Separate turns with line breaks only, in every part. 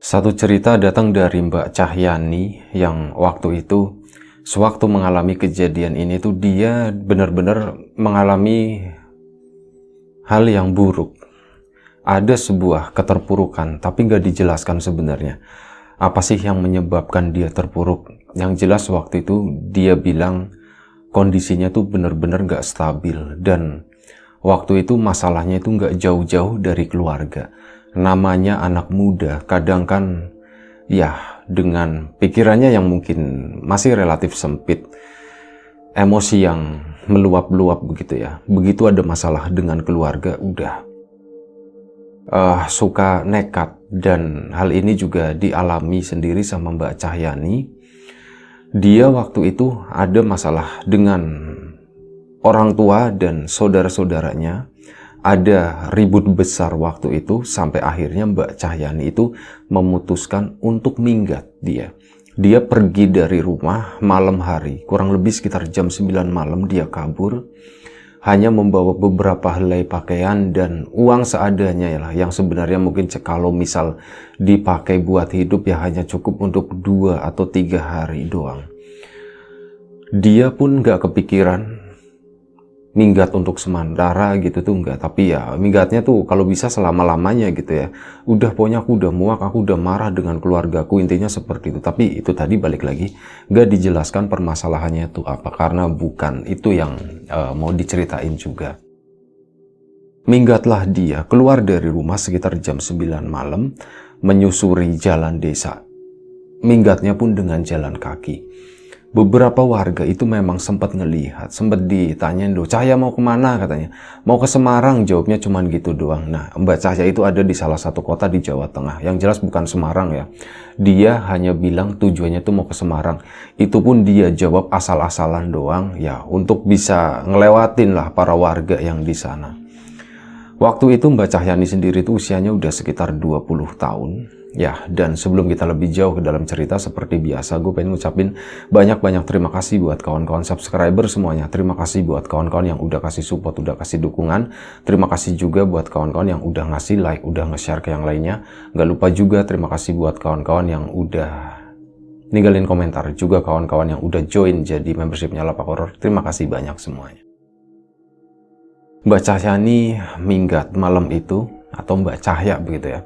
Satu cerita datang dari Mbak Cahyani yang waktu itu, sewaktu mengalami kejadian ini tuh dia benar-benar mengalami hal yang buruk. Ada sebuah keterpurukan, tapi nggak dijelaskan sebenarnya. Apa sih yang menyebabkan dia terpuruk? Yang jelas waktu itu dia bilang kondisinya tuh benar-benar nggak stabil. Dan waktu itu masalahnya itu nggak jauh-jauh dari keluarga. Namanya anak muda, kadang kan ya dengan pikirannya yang mungkin masih relatif sempit, emosi yang meluap-luap begitu ya. Begitu ada masalah dengan keluarga, udah suka nekat. Dan hal ini juga dialami sendiri sama Mbak Cahyani. Dia waktu itu ada masalah dengan orang tua dan saudara-saudaranya. Ada ribut besar waktu itu sampai akhirnya Mbak Cahyani itu memutuskan untuk minggat dia. Dia pergi dari rumah malam hari, kurang lebih sekitar jam 9 malam dia kabur. Hanya membawa beberapa helai pakaian dan uang seadanya ya lah, yang sebenarnya mungkin kalau misal dipakai buat hidup ya hanya cukup untuk 2 atau 3 hari doang. Dia pun gak kepikiran minggat untuk sementara gitu tuh enggak, tapi ya minggatnya tuh kalau bisa selama-lamanya gitu ya. Udah pokoknya aku udah muak, aku udah marah dengan keluargaku, intinya seperti itu. Tapi itu tadi balik lagi gak dijelaskan permasalahannya itu apa, karena bukan itu yang mau diceritain juga. Minggatlah dia keluar dari rumah sekitar jam 9 malam, menyusuri jalan desa. Minggatnya pun dengan jalan kaki. Beberapa warga itu memang sempat ngelihat, sempat ditanyain, "Loh, Cahya mau kemana?" katanya. "Mau ke Semarang," jawabnya cuman gitu doang. Nah, Mbak Cahya itu ada di salah satu kota di Jawa Tengah, yang jelas bukan Semarang ya. Dia hanya bilang tujuannya tuh mau ke Semarang. Itu pun dia jawab asal-asalan doang ya, untuk bisa ngelewatin lah para warga yang di sana. Waktu itu Mbak Cahyani sendiri tuh usianya udah sekitar 20 tahun. Ya, dan sebelum kita lebih jauh ke dalam cerita, seperti biasa gue pengen ngucapin banyak-banyak terima kasih buat kawan-kawan subscriber semuanya. Terima kasih buat kawan-kawan yang udah kasih support, udah kasih dukungan. Terima kasih juga buat kawan-kawan yang udah ngasih like, udah nge-share ke yang lainnya. Gak lupa juga terima kasih buat kawan-kawan yang udah ninggalin komentar. Juga kawan-kawan yang udah join jadi membershipnya Lapak Horor. Terima kasih banyak semuanya. Mbak Cahyani minggat malam itu, atau Mbak Cahya begitu ya.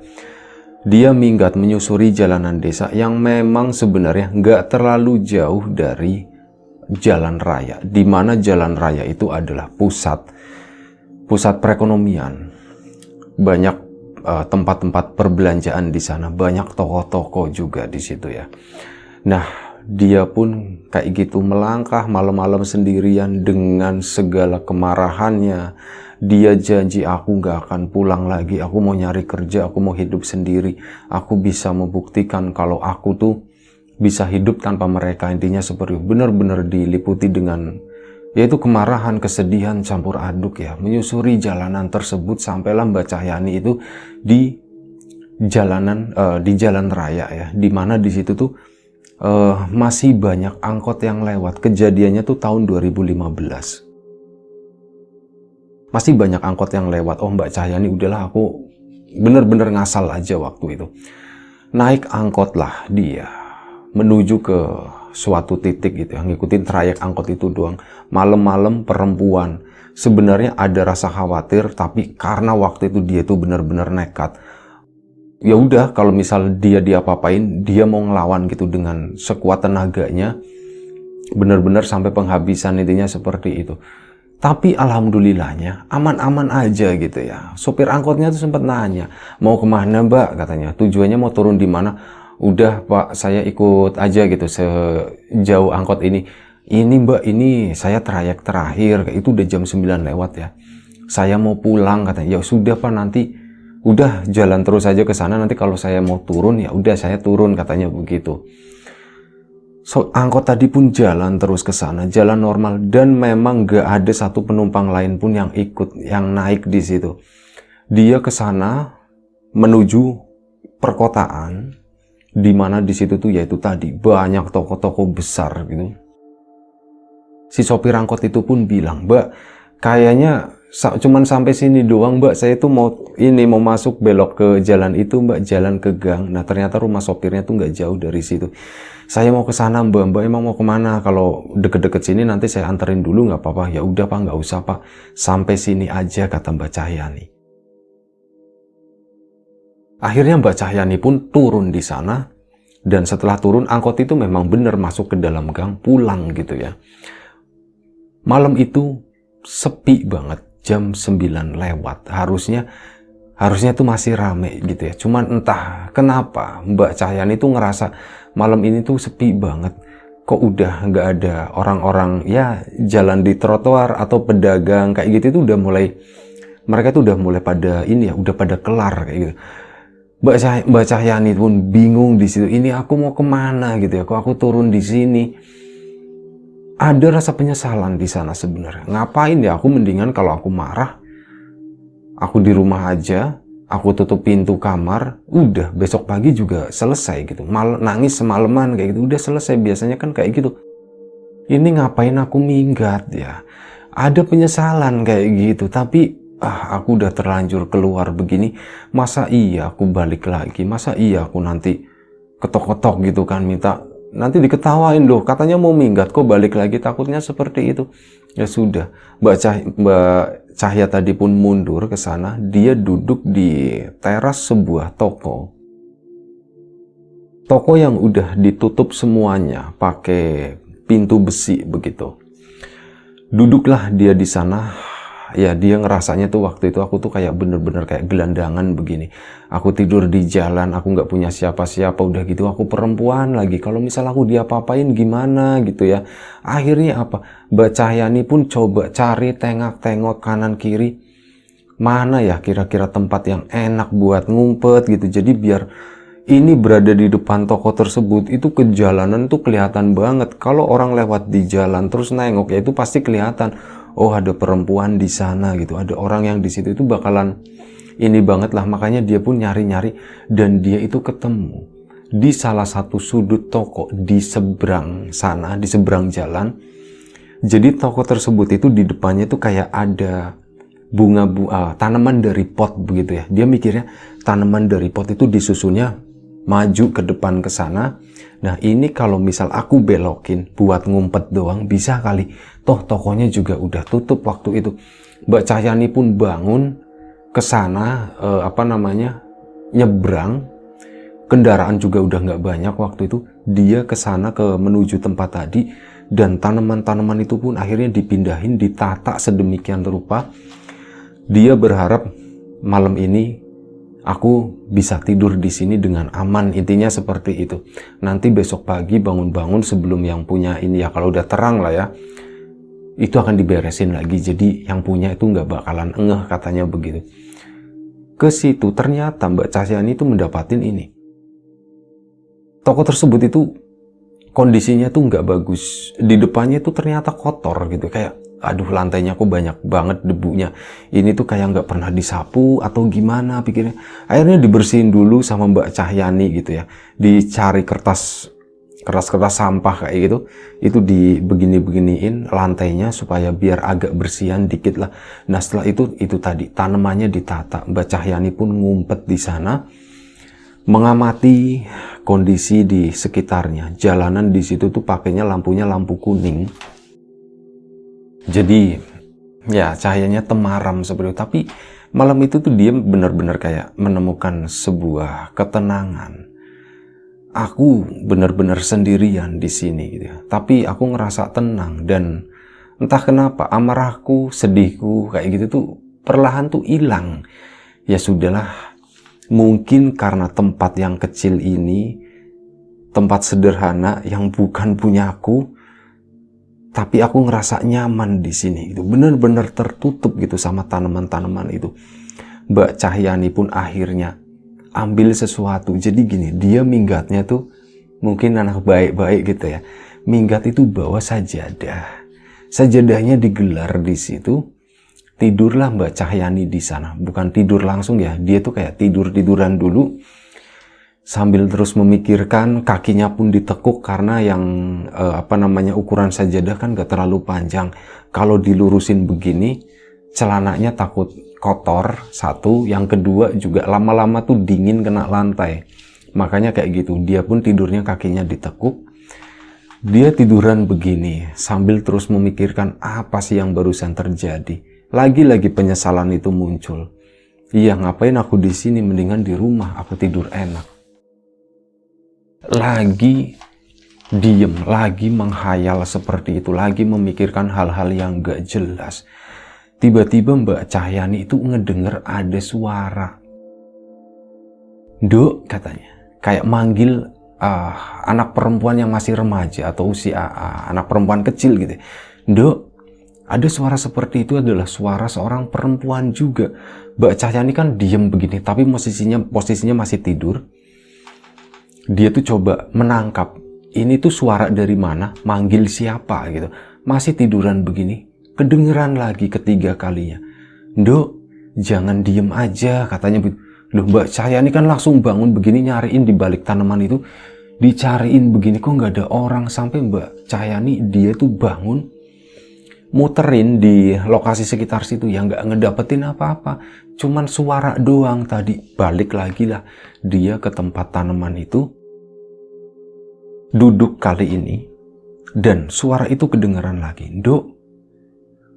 Dia minggat menyusuri jalanan desa yang memang sebenarnya nggak terlalu jauh dari jalan raya, di mana jalan raya itu adalah pusat perekonomian. Banyak tempat-tempat perbelanjaan di sana, banyak toko-toko juga di situ ya. Nah, dia pun kayak gitu melangkah malam-malam sendirian dengan segala kemarahannya. Dia janji, "Aku gak akan pulang lagi, aku mau nyari kerja, aku mau hidup sendiri. Aku bisa membuktikan kalau aku tuh bisa hidup tanpa mereka." Intinya seperti benar-benar diliputi dengan yaitu kemarahan, kesedihan, campur aduk ya. Menyusuri jalanan tersebut sampailah Mbak Cahyani itu di jalanan, di jalan raya ya, dimana di situ tuh masih banyak angkot yang lewat. Kejadiannya tuh tahun 2015. Masih banyak angkot yang lewat. Oh, Mbak Cahyani udahlah, aku bener-bener ngasal aja waktu itu. Naik angkot lah dia menuju ke suatu titik gitu ya, ngikutin trayek angkot itu doang. Malam-malam perempuan. Sebenarnya ada rasa khawatir, tapi karena waktu itu dia tuh bener-bener nekat. Ya udah, kalau misal dia diapa-apain, dia mau ngelawan gitu dengan sekuat tenaganya, bener-bener sampai penghabisan, intinya seperti itu. Tapi alhamdulillahnya aman-aman aja gitu ya. Sopir angkotnya tuh sempat nanya, "Mau kemana Mbak?" katanya. "Tujuannya mau turun di mana?" "Udah Pak, saya ikut aja gitu sejauh angkot ini." "Ini Mbak, ini saya trayek terakhir, itu udah jam 9 lewat ya. Saya mau pulang," katanya. "Ya sudah Pak, nanti udah jalan terus aja ke sana, nanti kalau saya mau turun ya udah saya turun," katanya begitu. So, angkot tadi pun jalan terus ke sana, jalan normal, dan memang gak ada satu penumpang lain pun yang ikut, yang naik di situ. Dia ke sana menuju perkotaan, di mana di situ tuh yaitu tadi banyak toko-toko besar gitu. Si sopir angkot itu pun bilang, "Mbak, kayaknya cuman sampai sini doang Mbak, saya tuh mau masuk belok ke jalan itu Mbak, jalan ke gang. Nah ternyata rumah sopirnya tuh nggak jauh dari situ. Saya mau ke sana Mbak emang mau kemana? Kalau deket-deket sini nanti saya anterin dulu nggak apa-apa. Ya udah Pak, nggak usah Pak, sampai sini aja kata Mbak Cahyani. Akhirnya Mbak Cahyani pun turun di sana, dan setelah turun angkot itu memang benar masuk ke dalam gang pulang gitu ya. Malam itu sepi banget, jam 9 lewat, harusnya tuh masih rame gitu ya. Cuman entah kenapa Mbak Cahyani tuh ngerasa malam ini tuh sepi banget. Kok udah nggak ada orang-orang ya jalan di trotoar atau pedagang kayak gitu, itu mereka tuh udah mulai pada ini ya, udah pada kelar kayak gitu. Mbak Cahyani pun bingung di situ. Ini aku mau kemana gitu ya? Kok aku turun di sini? Ada rasa penyesalan di sana sebenarnya. Ngapain ya? Aku mendingan kalau aku marah, aku di rumah aja, aku tutup pintu kamar, udah besok pagi juga selesai gitu. Nangis semalaman kayak gitu, udah selesai. Biasanya kan kayak gitu. Ini ngapain aku minggat ya? Ada penyesalan kayak gitu, tapi aku udah terlanjur keluar begini, masa iya aku balik lagi, masa iya aku nanti ketok-ketok gitu kan, minta, nanti diketawain loh, katanya mau minggat kok balik lagi, takutnya seperti itu. Ya sudah, Mbak Cahya tadi pun mundur ke sana, dia duduk di teras sebuah toko yang udah ditutup semuanya pakai pintu besi begitu. Duduklah dia di sana. Ya dia ngerasanya tuh waktu itu aku tuh kayak bener-bener kayak gelandangan begini. Aku tidur di jalan, aku nggak punya siapa-siapa, udah gitu aku perempuan lagi. Kalau misal aku diapa-apain gimana gitu ya. Akhirnya apa? Mbak Cahyani pun coba cari tengok-tengok kanan kiri. Mana ya kira-kira tempat yang enak buat ngumpet gitu. Jadi biar ini berada di depan toko tersebut, itu ke jalanan tuh kelihatan banget. Kalau orang lewat di jalan terus nengok ya itu pasti kelihatan. Oh ada perempuan di sana gitu, ada orang yang di situ, itu bakalan ini banget lah. Makanya dia pun nyari-nyari, dan dia itu ketemu di salah satu sudut toko di seberang sana, di seberang jalan. Jadi toko tersebut itu di depannya tuh kayak ada tanaman dari pot begitu ya. Dia mikirnya tanaman dari pot itu disusunnya maju ke depan ke sana. Nah ini kalau misal aku belokin buat ngumpet doang bisa kali, toh tokonya juga udah tutup waktu itu. Mbak Cahyani pun bangun ke sana, nyebrang, kendaraan juga udah nggak banyak waktu itu. Dia ke sana menuju tempat tadi, dan tanaman-tanaman itu pun akhirnya dipindahin, ditata sedemikian rupa. Dia berharap malam ini aku bisa tidur di sini dengan aman, intinya seperti itu. Nanti besok pagi bangun-bangun sebelum yang punya ini ya, kalau udah terang lah ya, itu akan diberesin lagi. Jadi yang punya itu nggak bakalan engeh, katanya begitu. Ke situ ternyata Mbak Cahyani itu mendapatin ini. Toko tersebut itu kondisinya tuh nggak bagus. Di depannya tuh ternyata kotor gitu, kayak aduh lantainya kok banyak banget debunya. Ini tuh kayak nggak pernah disapu atau gimana pikirnya. Akhirnya dibersihin dulu sama Mbak Cahyani gitu ya. Dicari kertas sampah kayak gitu. Itu beginiin lantainya supaya biar agak bersihan dikit lah. Nah setelah itu tadi tanamannya ditata. Mbak Cahyani pun ngumpet di sana, mengamati kondisi di sekitarnya. Jalanan di situ tuh pakainya lampunya lampu kuning. Jadi ya cahayanya temaram seperti itu. Tapi malam itu tuh dia benar-benar kayak menemukan sebuah ketenangan. Aku benar-benar sendirian di sini gitu ya. Tapi aku ngerasa tenang, dan entah kenapa amarahku, sedihku kayak gitu tuh perlahan tuh hilang. Ya sudahlah, mungkin karena tempat yang kecil ini, tempat sederhana yang bukan punyaku, tapi aku ngerasa nyaman di sini. Itu benar-benar tertutup gitu sama tanaman-tanaman itu. Mbak Cahyani pun akhirnya ambil sesuatu. Jadi gini, dia minggatnya tuh mungkin anak baik-baik gitu ya. Minggat itu bawa sajadah. Sajadahnya digelar di situ. Tidurlah Mbak Cahyani di sana. Bukan tidur langsung ya. Dia tuh kayak tiduran dulu. Sambil terus memikirkan, kakinya pun ditekuk karena yang ukuran sajadah kan gak terlalu panjang. Kalau dilurusin begini, celananya takut kotor, satu. Yang kedua juga lama-lama tuh dingin kena lantai. Makanya kayak gitu, dia pun tidurnya kakinya ditekuk. Dia tiduran begini, sambil terus memikirkan apa sih yang barusan terjadi. Lagi-lagi penyesalan itu muncul. Iya, ngapain aku di sini, mendingan di rumah, aku tidur enak. Lagi diem, lagi menghayal seperti itu, lagi memikirkan hal-hal yang gak jelas. Tiba-tiba Mbak Cahyani itu ngedenger ada suara. Dok, katanya, kayak manggil anak perempuan yang masih remaja atau usia anak perempuan kecil gitu. Dok, ada suara seperti itu adalah suara seorang perempuan juga. Mbak Cahyani kan diem begini, tapi posisinya masih tidur. Dia tuh coba menangkap, ini tuh suara dari mana, manggil siapa gitu. Masih tiduran begini, kedengeran lagi ketiga kalinya. Dok, jangan diem aja, katanya. Loh, Mbak Cahyani kan langsung bangun begini, nyariin di balik tanaman itu. Dicariin begini, kok nggak ada orang. Sampai Mbak Cahyani dia tuh bangun, muterin di lokasi sekitar situ, yang nggak ngedapetin apa-apa. Cuman suara doang tadi. Balik lagi lah dia ke tempat tanaman itu, duduk kali ini, dan suara itu kedengeran lagi. Dok,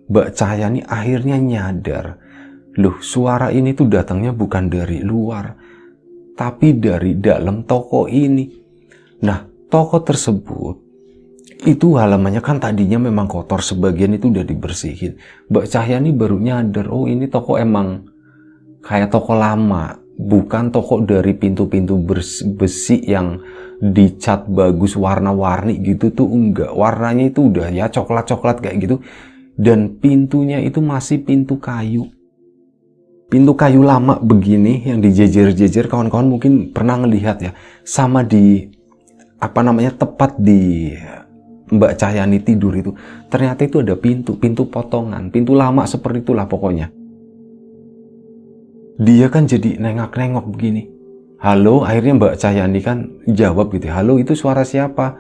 Mbak Cahyani akhirnya nyadar, loh, suara ini tuh datangnya bukan dari luar, tapi dari dalam toko ini. Nah, toko tersebut itu halamannya kan tadinya memang kotor, sebagian itu udah dibersihin. Mbak Cahyani baru nyadar, oh ini toko emang kayak toko lama, bukan toko dari pintu-pintu besi yang dicat bagus warna-warni gitu tuh, enggak. Warnanya itu udah ya coklat-coklat kayak gitu, dan pintunya itu masih pintu kayu. Pintu kayu lama begini yang dijejer-jejer, kawan-kawan mungkin pernah ngelihat ya. Sama di tepat di Mbak Cahyani tidur itu, ternyata itu ada pintu potongan, pintu lama seperti itulah pokoknya. Dia kan jadi nengok-nengok begini. Halo, akhirnya Mbak Cahyani kan jawab gitu. Halo, itu suara siapa?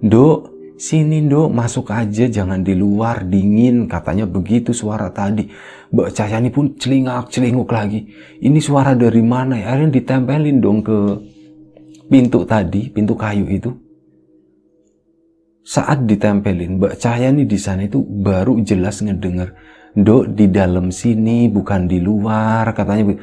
Dok, sini dok, masuk aja, jangan di luar, dingin, katanya begitu suara tadi. Mbak Cahyani pun celingak-celinguk lagi. Ini suara dari mana ya? Akhirnya ditempelin dong ke pintu tadi, pintu kayu itu. Saat ditempelin, Mbak Cahyani di sana itu baru jelas ngedenger, Dok, di dalam sini, bukan di luar, katanya.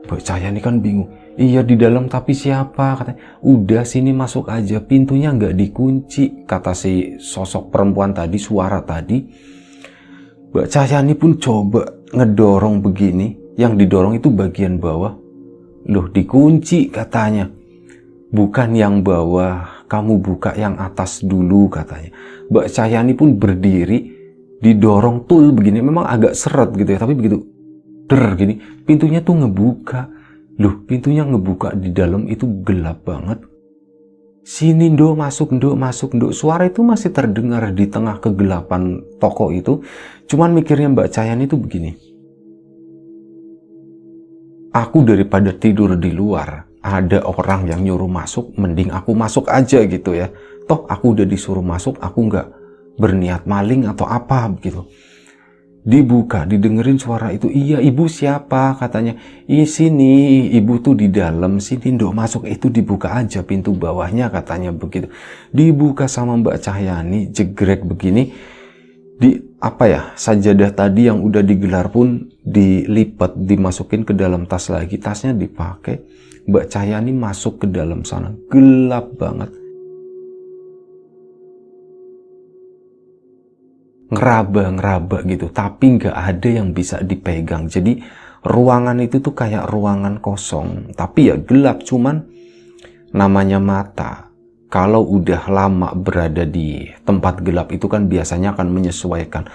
Mbak Cahyani kan bingung. Iya, di dalam, tapi siapa? Katanya, udah sini masuk aja, pintunya nggak dikunci, kata si sosok perempuan tadi, suara tadi. Mbak Cahyani pun coba ngedorong begini, yang didorong itu bagian bawah. Loh, dikunci katanya. Bukan yang bawah, kamu buka yang atas dulu, katanya. Mbak Cahyani pun berdiri, didorong tul begini, memang agak seret gitu ya, tapi begitu gini, pintunya tuh ngebuka. Loh, pintunya ngebuka, di dalam itu gelap banget. Sini dok, masuk dok. Suara itu masih terdengar di tengah kegelapan toko itu. Cuman mikirnya Mbak Cahyani itu begini, aku daripada tidur di luar, ada orang yang nyuruh masuk, mending aku masuk aja gitu ya. Toh aku udah disuruh masuk, aku nggak berniat maling atau apa gitu. Dibuka, didengerin suara itu. Iya, ibu siapa? Katanya. Sini, ibu tuh di dalam. Sini dok, masuk. Itu dibuka aja pintu bawahnya, katanya begitu. Dibuka sama Mbak Cahyani, jegrek begini. Sajadah tadi yang udah digelar pun dilipat, dimasukin ke dalam tas lagi. Tasnya dipakai. Mbak Cahyani masuk ke dalam sana. Gelap banget. Ngeraba-ngeraba gitu, tapi nggak ada yang bisa dipegang. Jadi ruangan itu tuh kayak ruangan kosong, tapi ya gelap. Cuman namanya mata, kalau udah lama berada di tempat gelap itu kan biasanya akan menyesuaikan.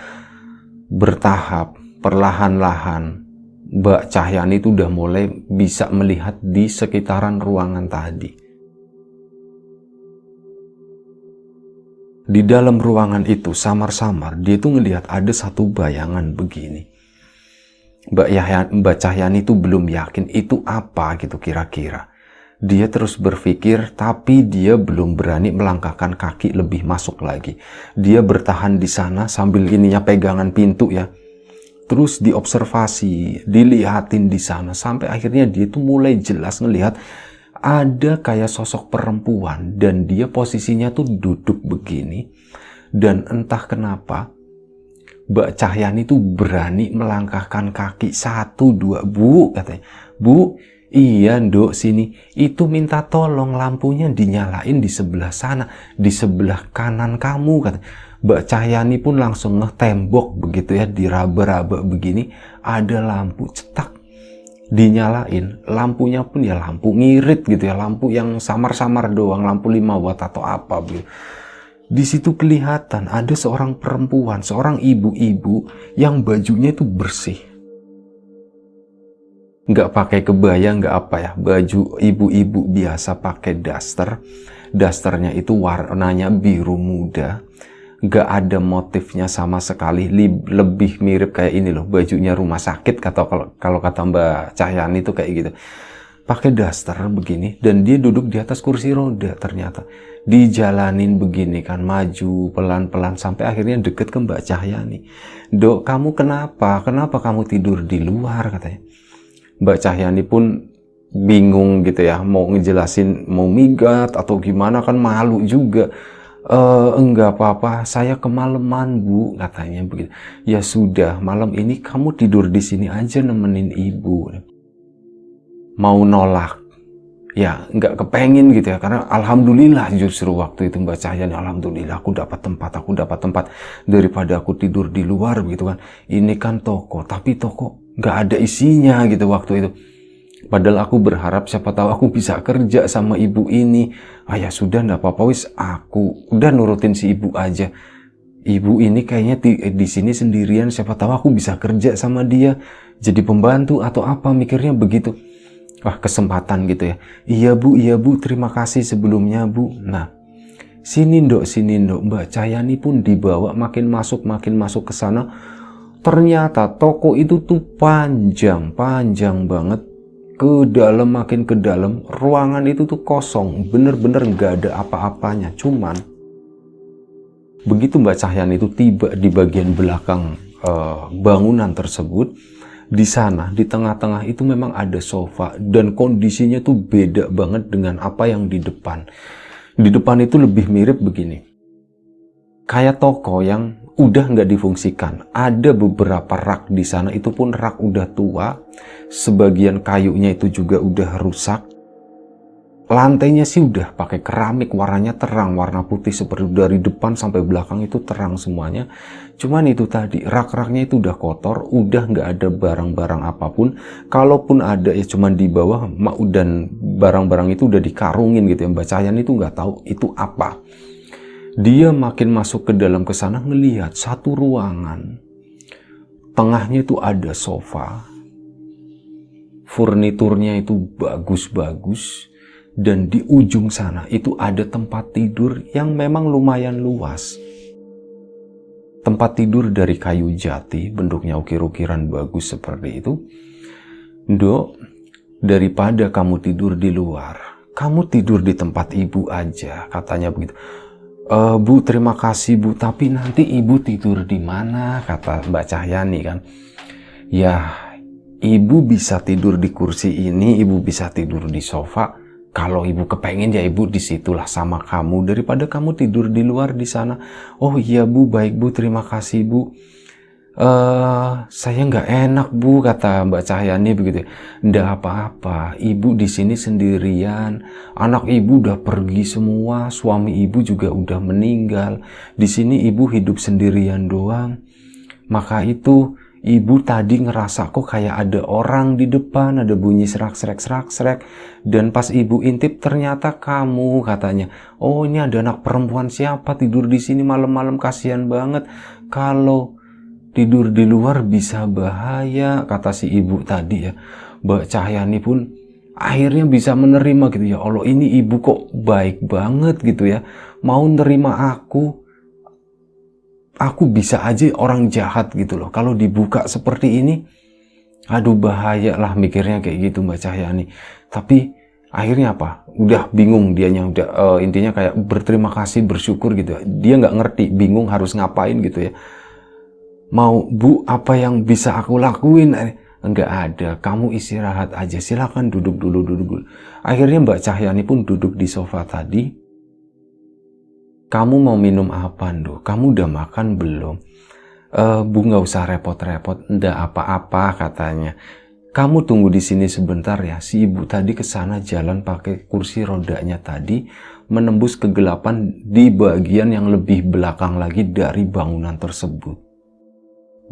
Bertahap, perlahan-lahan, Mbak Cahyani itu udah mulai bisa melihat di sekitaran ruangan tadi. Di dalam ruangan itu samar-samar dia tuh ngelihat ada satu bayangan begini. Mbak Cahyani itu belum yakin itu apa gitu kira-kira. Dia terus berpikir, tapi dia belum berani melangkahkan kaki lebih masuk lagi. Dia bertahan di sana sambil ininya pegangan pintu ya. terus diobservasi, dilihatin di sana, sampai akhirnya dia tuh mulai jelas ngelihat ada kayak sosok perempuan dan dia posisinya tuh duduk begini. Dan entah kenapa Mbak Cahyani tuh berani melangkahkan kaki, 1, 2, Bu, katanya. Bu, iya Nduk, sini. Itu minta tolong lampunya dinyalain di sebelah sana, di sebelah kanan kamu, katanya. Mbak Cahyani pun langsung ngetembok begitu ya, diraba-raba begini, ada lampu cetak, dinyalain. Lampunya pun ya lampu ngirit gitu ya, lampu yang samar-samar doang, lampu 5 watt atau apa begitu. Di situ kelihatan ada seorang perempuan, seorang ibu-ibu yang bajunya itu bersih. Nggak pakai kebaya, nggak apa ya, baju ibu-ibu biasa pakai daster. Dasternya itu warnanya biru muda. Nggak ada motifnya sama sekali, lebih mirip kayak ini loh, bajunya rumah sakit kalau kata Mbak Cahyani itu kayak gitu. Pakai daster begini, dan dia duduk di atas kursi roda ternyata. Dijalanin begini kan, maju pelan-pelan sampai akhirnya deket ke Mbak Cahyani. Dok, kamu kenapa? Kenapa kamu tidur di luar, katanya. Mbak Cahyani pun bingung gitu ya, mau ngejelasin mau minggat atau gimana, kan malu juga. Enggak apa-apa, saya kemalaman Bu, katanya begitu. Ya sudah, malam ini kamu tidur di sini aja nemenin ibu. Mau nolak? Ya nggak kepengin gitu ya, karena alhamdulillah justru waktu itu Mbak Cahyani, alhamdulillah aku dapat tempat daripada aku tidur di luar begitu kan. Ini kan toko, tapi toko nggak ada isinya gitu waktu itu. Padahal aku berharap siapa tahu aku bisa kerja sama ibu ini. Ya sudah, nggak apa-apa wis, aku udah nurutin si ibu aja. Ibu ini kayaknya di sini sendirian, siapa tahu aku bisa kerja sama dia, jadi pembantu atau apa, mikirnya begitu. Wah, kesempatan gitu ya. Iya Bu, terima kasih sebelumnya Bu. Nah, sini Ndok. Mbak Cahyani pun dibawa makin masuk ke sana. Ternyata toko itu tuh panjang banget. Ke dalam, makin ke dalam, ruangan itu tuh kosong, bener-bener nggak ada apa-apanya. Cuman begitu Mbak Cahyani itu tiba di bagian belakang bangunan tersebut, di sana di tengah-tengah itu memang ada sofa, dan kondisinya tuh beda banget dengan apa yang di depan. Di depan itu lebih mirip begini, kayak toko yang udah nggak difungsikan. Ada beberapa rak di sana, itu pun rak udah tua, sebagian kayunya itu juga udah rusak. Lantainya sih udah pakai keramik, warnanya terang, warna putih, seperti dari depan sampai belakang itu terang semuanya. Cuman itu tadi, rak-raknya itu udah kotor, udah nggak ada barang-barang apapun. Kalaupun ada ya cuman di bawah, dan barang-barang itu udah dikarungin gitu ya. Mbak Cahyani itu nggak tahu itu apa. Dia makin masuk ke dalam ke sana, ngelihat satu ruangan. Tengahnya itu ada sofa. Furniturnya itu bagus-bagus. Dan di ujung sana itu ada tempat tidur yang memang lumayan luas. Tempat tidur dari kayu jati, bentuknya ukir-ukiran bagus seperti itu. Dok, daripada kamu tidur di luar, kamu tidur di tempat ibu aja, katanya begitu. Bu, terima kasih Bu, tapi nanti ibu tidur di mana, kata Mbak Cahyani kan. Ya, ibu bisa tidur di kursi ini, ibu bisa tidur di sofa. Kalau ibu kepengen ya ibu disitulah sama kamu, daripada kamu tidur di luar di sana. Oh iya Bu, baik Bu, terima kasih Bu. Saya nggak enak Bu, kata Mbak Cahyani begitu. Nggak apa-apa, ibu di sini sendirian. Anak ibu udah pergi semua, suami ibu juga udah meninggal. Di sini ibu hidup sendirian doang. Maka itu ibu tadi ngerasa kok kayak ada orang di depan, ada bunyi serak-serak. Dan pas ibu intip ternyata kamu, katanya. Oh, ini ada anak perempuan siapa tidur di sini malam-malam, kasihan banget. Kalau tidur di luar bisa bahaya, kata si ibu tadi ya. Mbak Cahyani pun akhirnya bisa menerima gitu ya. Allah, ini ibu kok baik banget gitu ya. Mau nerima aku bisa aja orang jahat gitu loh. Kalau dibuka seperti ini, aduh bahaya lah, mikirnya kayak gitu Mbak Cahyani. Tapi akhirnya apa? Udah bingung dianya, intinya kayak berterima kasih, bersyukur gitu ya. Dia nggak ngerti, bingung harus ngapain gitu ya. Mau Bu, apa yang bisa aku lakuin? Enggak ada, kamu istirahat aja, silakan duduk dulu, duduk dulu. Akhirnya Mbak Cahyani pun duduk di sofa tadi. Kamu mau minum apa, Ndo? Kamu udah makan belum? Bu, nggak usah repot-repot, ndak apa-apa katanya. Kamu tunggu di sini sebentar ya. Si ibu tadi ke sana jalan pakai kursi rodanya tadi, menembus kegelapan di bagian yang lebih belakang lagi dari bangunan tersebut.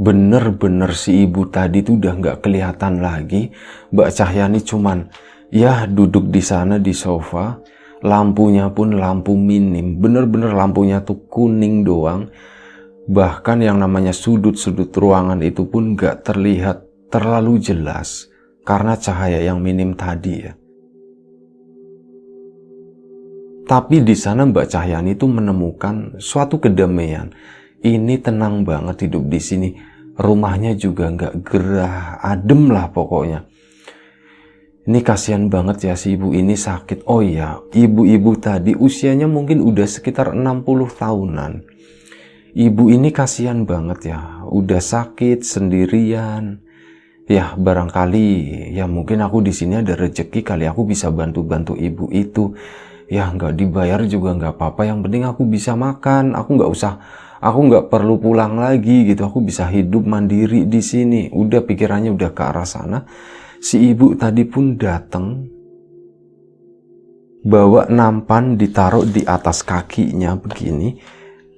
Bener-bener si ibu tadi tuh udah nggak kelihatan lagi. Mbak Cahyani cuman ya duduk di sana di sofa. Lampunya pun lampu minim, bener-bener lampunya tuh kuning doang. Bahkan yang namanya sudut-sudut ruangan itu pun nggak terlihat terlalu jelas karena cahaya yang minim tadi ya. Tapi di sana Mbak Cahyani itu menemukan suatu kedamaian. Ini tenang banget hidup di sini. Rumahnya juga nggak gerah, adem lah pokoknya. Ini kasihan banget ya si ibu ini sakit. Oh iya, ibu-ibu tadi usianya mungkin udah sekitar 60 tahunan. Ibu ini kasihan banget ya, udah sakit sendirian. Ya barangkali ya mungkin aku di sini ada rezeki kali aku bisa bantu-bantu ibu itu. Ya nggak dibayar juga nggak apa-apa, yang penting aku bisa makan, aku nggak perlu pulang lagi gitu, aku bisa hidup mandiri di sini. Udah pikirannya udah ke arah sana. Si ibu tadi pun datang, bawa nampan ditaruh di atas kakinya begini,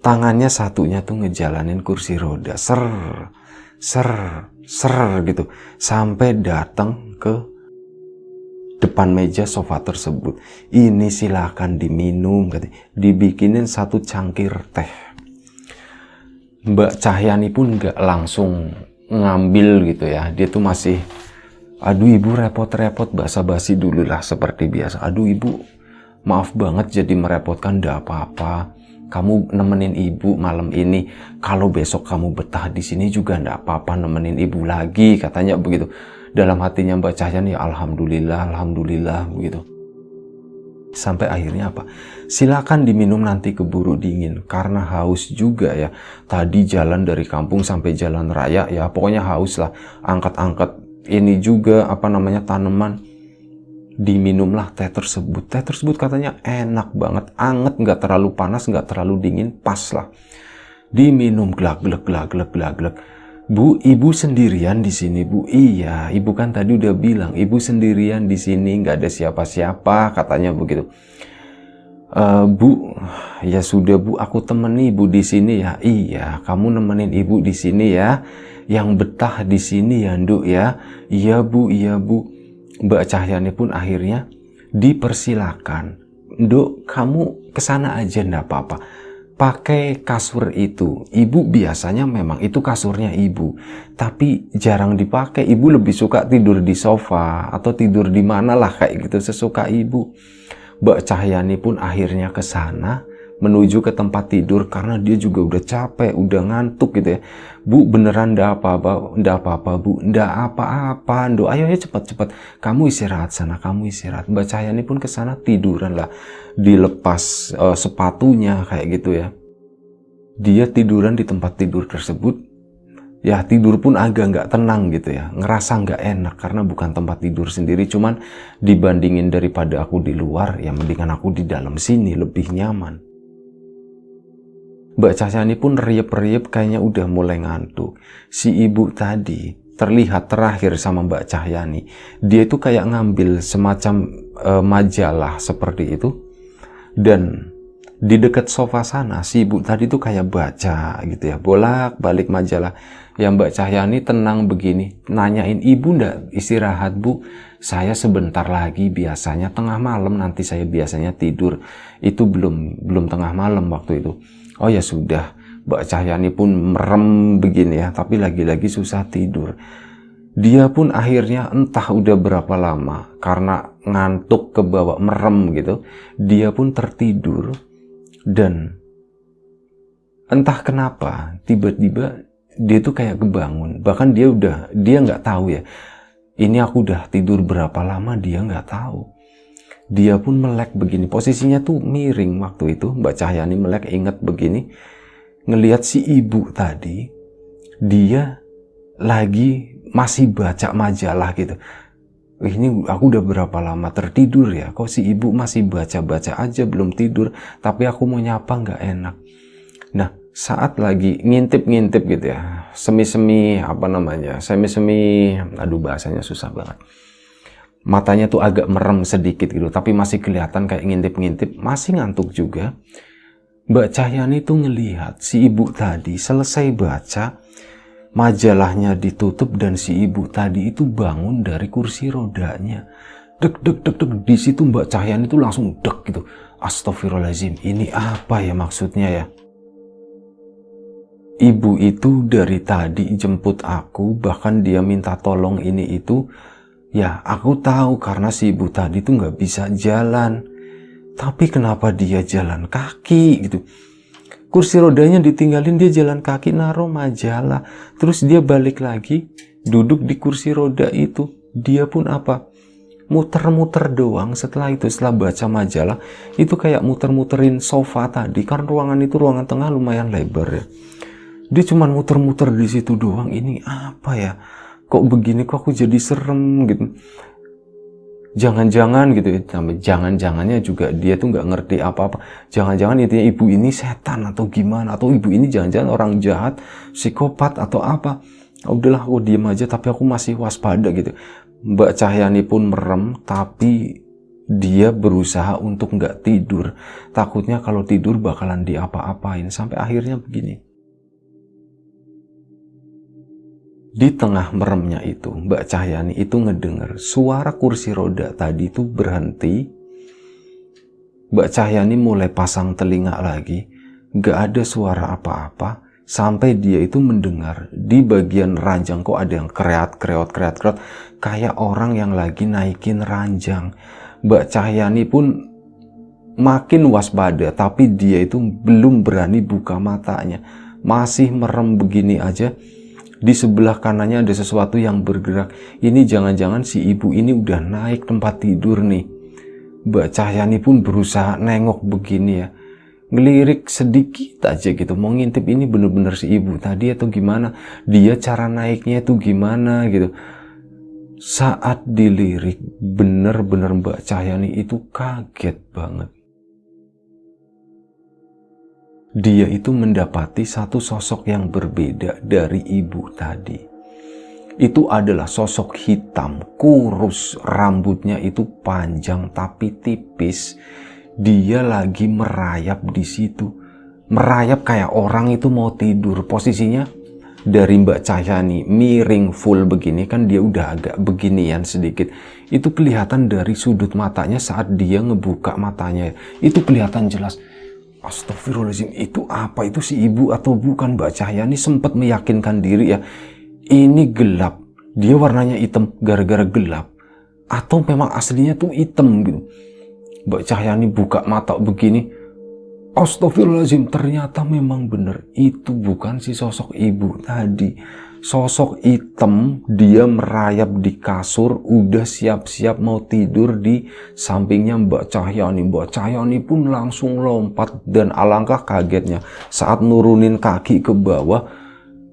tangannya satunya tuh ngejalanin kursi roda, ser gitu, sampai datang ke depan meja sofa tersebut. Ini silahkan diminum, dibikinin satu cangkir teh. Mbak Cahyani pun nggak langsung ngambil gitu ya, dia tuh masih, aduh ibu repot-repot, basa-basi dulu lah seperti biasa. Aduh ibu, maaf banget jadi merepotkan, nggak apa-apa. Kamu nemenin ibu malam ini. Kalau besok kamu betah di sini juga nggak apa-apa, nemenin ibu lagi, katanya begitu. Dalam hatinya Mbak Cahyani, ya alhamdulillah, alhamdulillah begitu. Sampai akhirnya apa? Silakan diminum, nanti keburu dingin karena haus juga ya. Tadi jalan dari kampung sampai jalan raya ya, pokoknya haus lah. Angkat-angkat ini juga apa namanya tanaman. Diminumlah teh tersebut. Teh tersebut katanya enak banget, anget, nggak terlalu panas, nggak terlalu dingin, pas lah. Diminum glak-glek, glak-glek, glak-glek. Bu, ibu sendirian di sini, Bu? Iya, ibu kan tadi udah bilang ibu sendirian di sini, nggak ada siapa-siapa, katanya begitu. Bu, ya sudah Bu, aku temani ibu di sini ya. Iya, kamu nemenin ibu di sini ya. Yang betah di sini ya, Nduk ya. Iya Bu, iya Bu. Mbak Cahyani pun akhirnya dipersilakan. Nduk, kamu kesana aja ndak apa-apa. Pakai kasur itu. Ibu biasanya memang itu kasurnya ibu, tapi jarang dipakai. Ibu lebih suka tidur di sofa atau tidur di mana lah kayak gitu, sesuka ibu. Mbak Cahyani pun akhirnya ke sana menuju ke tempat tidur karena dia juga udah capek, udah ngantuk gitu ya. Bu, beneran ndak apa-apa, ndak apa-apa Bu, ndak apa-apa, Nduk. Ayo ya cepat-cepat, kamu istirahat sana, kamu istirahat. Mbak Cahyani pun ke sana tiduran lah, dilepas sepatunya kayak gitu ya. Dia tiduran di tempat tidur tersebut. Ya tidur pun agak nggak tenang gitu ya, ngerasa nggak enak karena bukan tempat tidur sendiri. Cuman dibandingin daripada aku di luar, ya mendingan aku di dalam sini lebih nyaman. Mbak Cahyani pun riep-riep kayaknya udah mulai ngantuk. Si ibu tadi terlihat terakhir sama Mbak Cahyani, dia itu kayak ngambil semacam majalah seperti itu, dan di dekat sofa sana si ibu tadi tuh kayak baca gitu ya, bolak-balik majalah. Yang Mbak Cahyani tenang begini, nanyain, ibu ndak istirahat Bu? Saya sebentar lagi, biasanya tengah malam nanti saya biasanya tidur. Itu belum tengah malam waktu itu. Oh ya sudah, Mbak Cahyani pun merem begini ya, tapi lagi-lagi susah tidur. Dia pun akhirnya entah udah berapa lama, karena ngantuk ke bawah merem gitu, dia pun tertidur. Dan entah kenapa tiba-tiba dia tuh kayak kebangun. Bahkan dia nggak tahu ya, ini aku udah tidur berapa lama, dia nggak tahu. Dia pun melek begini, posisinya tuh miring waktu itu. Mbak Cahyani melek, ingat begini, ngelihat si ibu tadi dia lagi masih baca majalah gitu. Ini aku udah berapa lama tertidur ya, kok si ibu masih baca-baca aja belum tidur, tapi aku mau nyapa nggak enak. Nah, saat lagi ngintip-ngintip gitu ya, semi-semi aduh bahasanya susah banget. Matanya tuh agak merem sedikit gitu, tapi masih kelihatan kayak ngintip-ngintip, masih ngantuk juga. Mbak Cahyani tuh ngelihat si ibu tadi selesai baca, majalahnya ditutup dan si ibu tadi itu bangun dari kursi rodanya. Dek, dek, dek, dek. Di situ Mbak Cahyani itu langsung dek gitu. Astagfirullahaladzim, ini apa ya maksudnya ya? Ibu itu dari tadi jemput aku, bahkan dia minta tolong ini itu. Ya, aku tahu karena si ibu tadi tuh nggak bisa jalan. Tapi kenapa dia jalan kaki gitu? Kursi rodanya ditinggalin, dia jalan kaki naruh majalah. Terus dia balik lagi, duduk di kursi roda itu. Dia pun apa? Muter-muter doang. Setelah itu, setelah baca majalah, itu kayak muter-muterin sofa tadi. Karena ruangan itu, ruangan tengah lumayan lebar ya. Dia cuma muter-muter di situ doang. Ini apa ya? Kok begini, kok aku jadi serem gitu. Jangan-jangan gitu ya, jangan-jangannya juga dia tuh nggak ngerti apa-apa. Jangan-jangan intinya ibu ini setan atau gimana, atau ibu ini jangan-jangan orang jahat, psikopat atau apa. Udahlah aku diem aja, tapi aku masih waspada gitu. Mbak Cahyani pun merem, tapi dia berusaha untuk nggak tidur. Takutnya kalau tidur bakalan diapa-apain, sampai akhirnya begini. Di tengah meremnya itu, Mbak Cahyani itu ngedenger suara kursi roda tadi itu berhenti. Mbak Cahyani mulai pasang telinga lagi, gak ada suara apa-apa, sampai dia itu mendengar di bagian ranjang kok ada yang kreat, kayak orang yang lagi naikin ranjang. Mbak Cahyani pun makin waspada, tapi dia itu belum berani buka matanya, masih merem begini aja. Di sebelah kanannya ada sesuatu yang bergerak. Ini jangan-jangan si ibu ini udah naik tempat tidur nih. Mbak Cahyani pun berusaha nengok begini ya. Ngelirik sedikit aja gitu. Mau ngintip ini bener-bener si ibu tadi atau gimana. Dia cara naiknya itu gimana gitu. Saat dilirik, bener-bener Mbak Cahyani itu kaget banget. Dia itu mendapati satu sosok yang berbeda dari ibu tadi. Itu adalah sosok hitam, kurus, rambutnya itu panjang tapi tipis. Dia lagi merayap di situ. Merayap kayak orang itu mau tidur. Posisinya dari Mbak Cahyani miring full begini, kan dia udah agak beginian sedikit. Itu kelihatan dari sudut matanya saat dia ngebuka matanya. Itu kelihatan jelas. Astagfirullahaladzim, itu apa? Itu si ibu atau bukan? Mbak Cahyani sempat meyakinkan diri ya, ini gelap, dia warnanya hitam gara-gara gelap, atau memang aslinya tuh hitam gitu. Mbak Cahyani buka mata begini, astagfirullahaladzim, ternyata memang benar, itu bukan si sosok ibu tadi. Sosok hitam, dia merayap di kasur, udah siap-siap mau tidur di sampingnya Mbak Cahyani. Mbak Cahyani pun langsung lompat, dan alangkah kagetnya saat nurunin kaki ke bawah,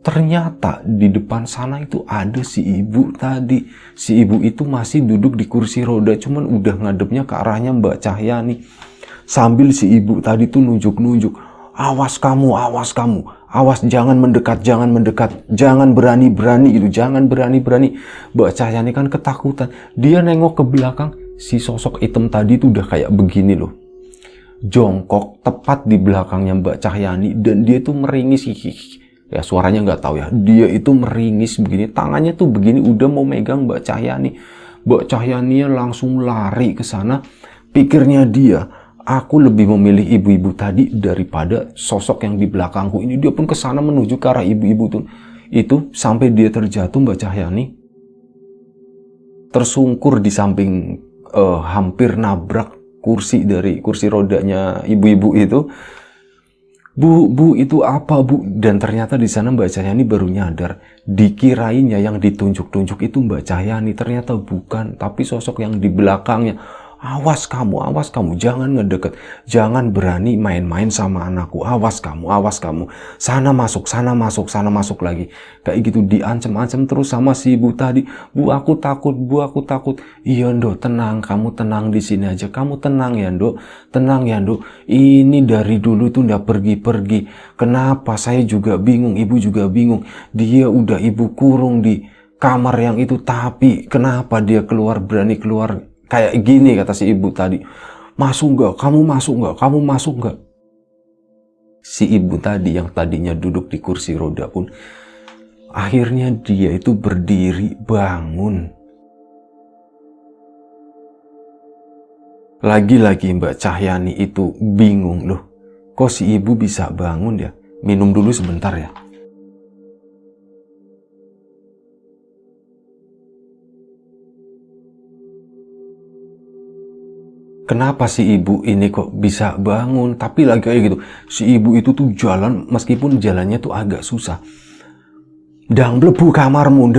ternyata di depan sana itu ada si ibu tadi. Si ibu itu masih duduk di kursi roda, cuman udah ngadepnya ke arahnya Mbak Cahyani. Sambil si ibu tadi tuh nunjuk-nunjuk, awas kamu, awas jangan mendekat, jangan berani-berani itu, jangan berani-berani. Mbak Cahyani kan ketakutan, dia nengok ke belakang, si sosok hitam tadi itu udah kayak begini loh, jongkok tepat di belakangnya Mbak Cahyani, dan dia tuh meringis, ya suaranya nggak tahu ya, dia itu meringis begini, tangannya tuh begini, udah mau megang Mbak Cahyani. Mbak Cahyani langsung lari ke sana, pikirnya dia, aku lebih memilih ibu-ibu tadi daripada sosok yang di belakangku ini. Dia pun ke sana menuju ke arah ibu-ibu itu sampai dia terjatuh. Mbak Cahyani tersungkur di samping, hampir nabrak kursi dari kursi rodanya ibu-ibu itu. Bu, itu apa bu? Dan ternyata di sana Mbak Cahyani baru nyadar, dikirainya yang ditunjuk-tunjuk itu Mbak Cahyani, ternyata bukan, tapi sosok yang di belakangnya. awas kamu, jangan ngedeket, jangan berani main-main sama anakku, awas kamu, sana masuk lagi. Kayak gitu diancam-ancam terus sama si ibu tadi. Bu aku takut. Iya Nduk, tenang, kamu tenang di sini aja, kamu tenang ya Nduk, ini dari dulu itu udah pergi. Kenapa? Saya juga bingung, ibu juga bingung. Dia udah ibu kurung di kamar yang itu, tapi kenapa dia berani keluar kayak gini, kata si ibu tadi. Kamu masuk nggak? Si ibu tadi yang tadinya duduk di kursi roda pun akhirnya dia itu berdiri bangun. Lagi-lagi Mbak Cahyani itu bingung, loh kok si ibu bisa bangun ya? Minum dulu sebentar ya. Kenapa si ibu ini kok bisa bangun? Tapi lagi kayak gitu, si ibu itu tuh jalan, meskipun jalannya tuh agak susah. Dang mlebu kamarmu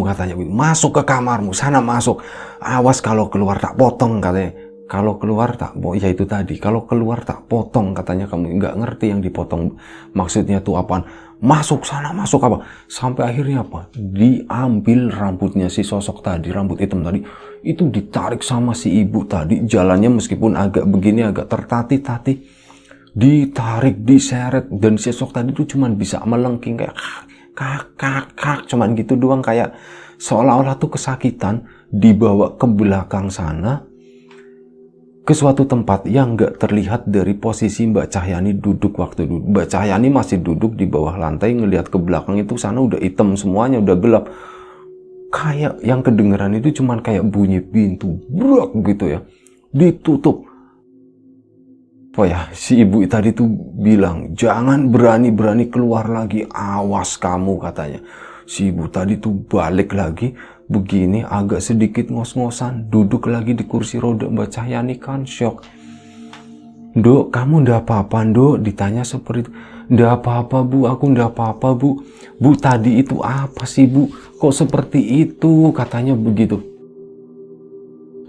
katanya gitu. Masuk ke kamarmu, sana masuk. Awas kalau keluar tak potong katanya. Kalau keluar tak, ya itu tadi, kalau keluar tak potong katanya. Kamu nggak ngerti yang dipotong maksudnya tuh apaan. Masuk sana, masuk apa? Sampai akhirnya apa? Diambil rambutnya si sosok tadi, rambut hitam tadi, itu ditarik sama si ibu tadi. Jalannya meskipun agak begini, agak tertatih-tatih, ditarik, diseret, dan si sosok tadi tuh cuman bisa melengking kayak kak, cuman gitu doang, kayak seolah-olah tuh kesakitan. Dibawa ke belakang sana, ke suatu tempat yang nggak terlihat dari posisi Mbak Cahyani duduk waktu itu. Mbak Cahyani masih duduk di bawah lantai, ngelihat ke belakang itu sana udah hitam semuanya, udah gelap. Kayak yang kedengeran itu cuman kayak bunyi pintu brak gitu ya, ditutup. Oh ya, si ibu tadi tuh bilang, jangan berani-berani keluar lagi, awas kamu katanya. Si ibu tadi tuh balik lagi, begini agak sedikit ngos-ngosan, duduk lagi di kursi roda. Mbak Cahyani kan shock. Nduk, kamu ndak apa-apa Nduk? Ditanya seperti itu. Ndak apa-apa Bu, aku ndak apa-apa Bu. Bu tadi itu apa sih Bu? Kok seperti itu? Katanya begitu.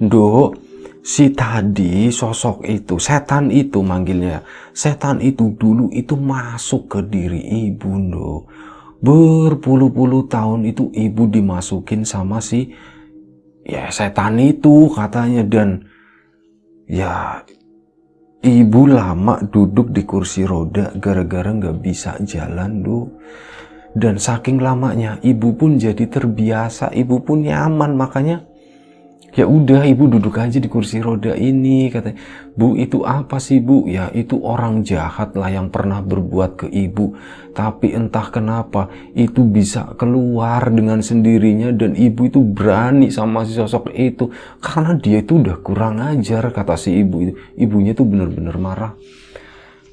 Nduk, si tadi sosok itu, setan itu manggilnya. Setan itu dulu itu masuk ke diri ibu Nduk. Berpuluh-puluh tahun itu ibu dimasukin sama si setan itu katanya. Dan ya ibu lama duduk di kursi roda gara-gara nggak bisa jalan Nduk. Dan saking lamanya ibu pun jadi terbiasa, ibu pun nyaman, makanya ya udah ibu duduk aja di kursi roda ini katanya. Bu itu apa sih Bu? Ya itu orang jahat lah yang pernah berbuat ke ibu. Tapi entah kenapa itu bisa keluar dengan sendirinya dan ibu itu berani sama si sosok itu. Karena dia itu udah kurang ajar, kata si ibu itu. Ibunya tuh bener-bener marah.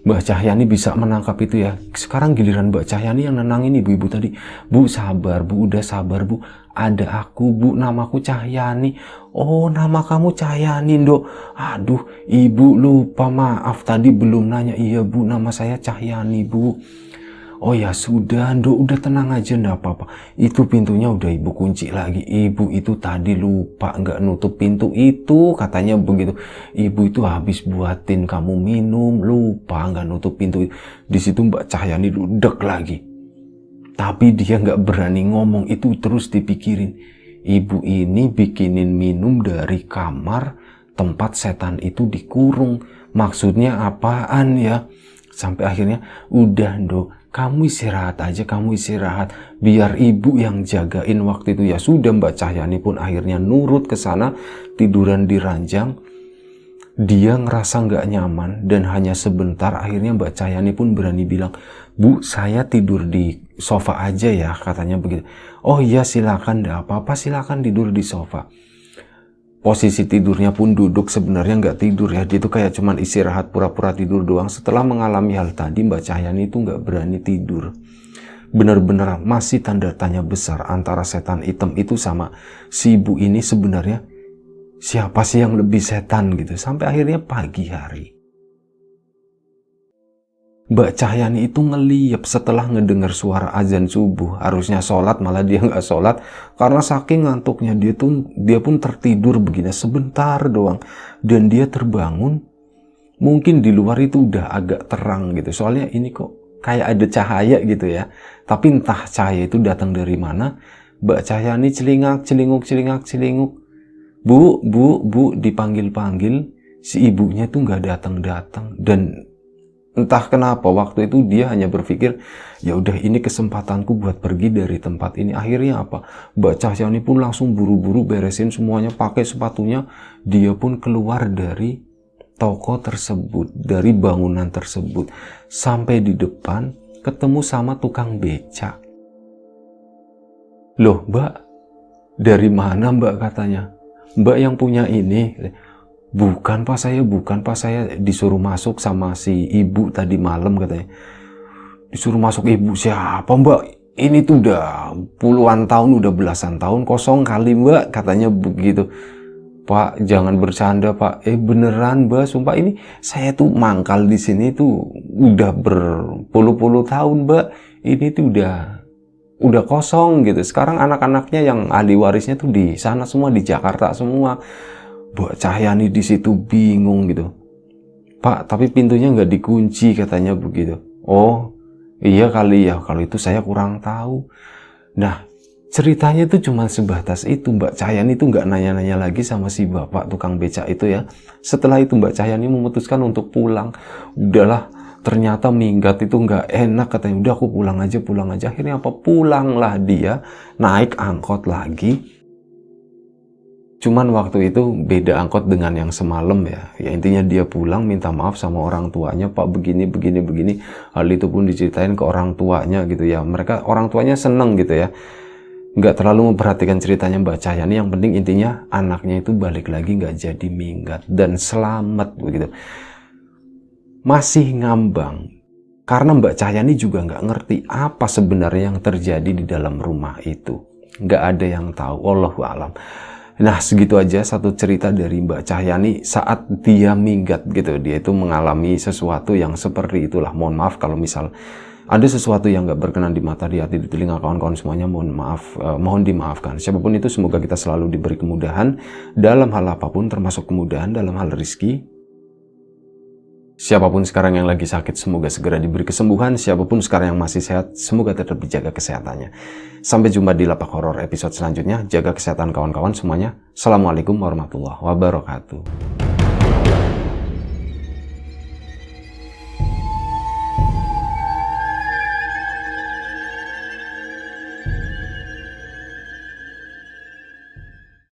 Mbak Cahyani bisa menangkap itu ya. Sekarang giliran Mbak Cahyani yang nenangin ibu-ibu tadi. Bu sabar Bu, udah sabar Bu. Ada aku Bu, namaku Cahyani. Oh nama kamu Cahyani Nduk. Aduh ibu lupa, maaf tadi belum nanya. Iya Bu, nama saya Cahyani Bu. Oh ya sudah Nduk, udah tenang aja, ndak apa-apa. Itu pintunya udah ibu kunci lagi. Ibu itu tadi lupa nggak nutup pintu itu, katanya begitu. Ibu itu habis buatin kamu minum, lupa nggak nutup pintu. Di situ Mbak Cahyani dudek lagi. Tapi dia nggak berani ngomong, itu terus dipikirin. Ibu ini bikinin minum dari kamar tempat setan itu dikurung. Maksudnya apaan ya? Sampai akhirnya udah Nduk, kamu istirahat aja, kamu istirahat. Biar ibu yang jagain waktu itu. Ya sudah, Mbak Cahyani pun akhirnya nurut ke sana, tiduran di ranjang. Dia ngerasa nggak nyaman dan hanya sebentar. Akhirnya Mbak Cahyani pun berani bilang, Bu, saya tidur di sofa aja ya, katanya begitu. Oh iya silakan, nggak apa-apa, silakan tidur di sofa. Posisi tidurnya pun duduk, sebenarnya nggak tidur ya, dia itu kayak cuman istirahat, pura-pura tidur doang. Setelah mengalami hal tadi, Mbak Cahyani itu nggak berani tidur. Benar-benar masih tanda tanya besar antara setan hitam itu sama si ibu ini. Sebenarnya siapa sih yang lebih setan gitu. Sampai akhirnya pagi hari, Mbak Cahyani itu ngeliap setelah ngedengar suara azan subuh. Harusnya sholat, malah dia nggak sholat. Karena saking ngantuknya, dia pun tertidur begini sebentar doang. Dan dia terbangun, mungkin di luar itu udah agak terang gitu. Soalnya ini kok kayak ada cahaya gitu ya. Tapi entah cahaya itu datang dari mana. Mbak Cahyani celingak-celinguk. Bu, dipanggil-panggil. Si ibunya itu nggak datang-datang. Dan entah kenapa waktu itu dia hanya berpikir, ya udah ini kesempatanku buat pergi dari tempat ini. Akhirnya apa? Mbak Cahyani pun langsung buru-buru beresin semuanya, pakai sepatunya. Dia pun keluar dari toko tersebut, dari bangunan tersebut. Sampai di depan, ketemu sama tukang becak. Loh Mbak, dari mana Mbak katanya? Mbak yang punya ini. Bukan pak, saya disuruh masuk sama si ibu tadi malam katanya. Disuruh masuk ibu siapa Mbak? Ini tuh udah puluhan tahun, udah belasan tahun kosong kali Mbak, katanya begitu. Pak, jangan bercanda Pak. Beneran Mbak, sumpah ini saya tuh mangkal di sini tuh udah berpuluh-puluh tahun Mbak. Ini tuh udah kosong gitu. Sekarang anak-anaknya yang ahli warisnya tuh di sana semua, di Jakarta semua. Mbak Cahyani di situ bingung gitu. Pak, tapi pintunya nggak dikunci katanya begitu. Oh, iya kali ya. Kalau itu saya kurang tahu. Nah, ceritanya itu cuma sebatas itu. Mbak Cahyani itu nggak nanya-nanya lagi sama si bapak tukang becak itu ya. Setelah itu Mbak Cahyani memutuskan untuk pulang. Udahlah, ternyata minggat itu nggak enak katanya. Udah aku pulang aja. Akhirnya apa? Pulanglah dia, naik angkot lagi. Cuman waktu itu beda angkot dengan yang semalam ya. Ya intinya dia pulang minta maaf sama orang tuanya. Pak begini. Hal itu pun diceritain ke orang tuanya gitu ya. Mereka, orang tuanya seneng gitu ya. Nggak terlalu memperhatikan ceritanya Mbak Cahyani. Yang penting intinya anaknya itu balik lagi nggak jadi minggat. Dan selamat begitu. Masih ngambang. Karena Mbak Cahyani juga nggak ngerti apa sebenarnya yang terjadi di dalam rumah itu. Nggak ada yang tahu. Wallahu a'lam. Nah, segitu aja satu cerita dari Mbak Cahyani saat dia minggat gitu. Dia itu mengalami sesuatu yang seperti itulah. Mohon maaf kalau misal ada sesuatu yang nggak berkenan di mata, di hati, di telinga kawan-kawan semuanya. Mohon maaf, mohon dimaafkan. Siapapun itu, semoga kita selalu diberi kemudahan dalam hal apapun, termasuk kemudahan dalam hal rezeki. Siapapun sekarang yang lagi sakit, semoga segera diberi kesembuhan. Siapapun sekarang yang masih sehat, semoga tetap dijaga kesehatannya. Sampai jumpa di Lapak Horor episode selanjutnya. Jaga kesehatan kawan-kawan semuanya. Assalamualaikum warahmatullahi wabarakatuh.